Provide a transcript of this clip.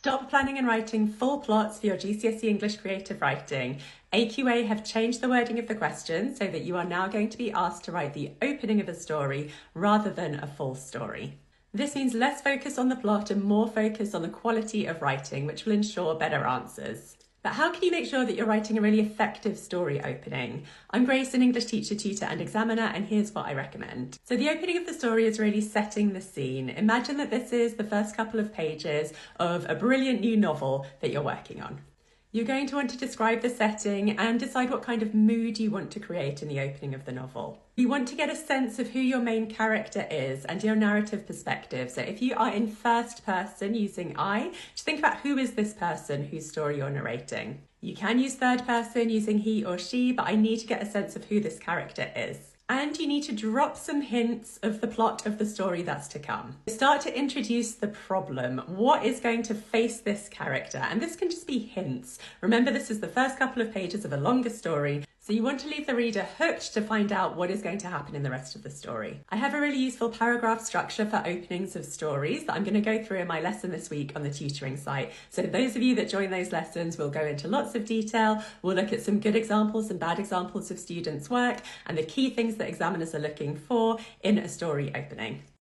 Stop planning and writing full plots for your GCSE English creative writing. AQA have changed the wording of the question so that you are now going to be asked to write the opening of a story rather than a full story. This means less focus on the plot and more focus on the quality of writing, which will ensure better answers. But how can you make sure that you're writing a really effective story opening? I'm Grace, an English teacher, tutor and examiner, and here's what I recommend. So the opening of the story is really setting the scene. Imagine that this is the first couple of pages of a brilliant new novel that you're working on. You're going to want to describe the setting and decide what kind of mood you want to create in the opening of the novel. You want to get a sense of who your main character is and your narrative perspective. So if you are in first person using I, just think about who is this person whose story you're narrating. You can use third person using he or she, but I need to get a sense of who this character is. And you need to drop some hints of the plot of the story that's to come. Start to introduce the problem. What is going to face this character? And this can just be hints. Remember, this is the first couple of pages of a longer story, so you want to leave the reader hooked to find out what is going to happen in the rest of the story. I have a really useful paragraph structure for openings of stories that I'm going to go through in my lesson this week on the tutoring site. So those of you that join those lessons will go into lots of detail. We'll look at some good examples and bad examples of students' work and the key things that examiners are looking for in a story opening.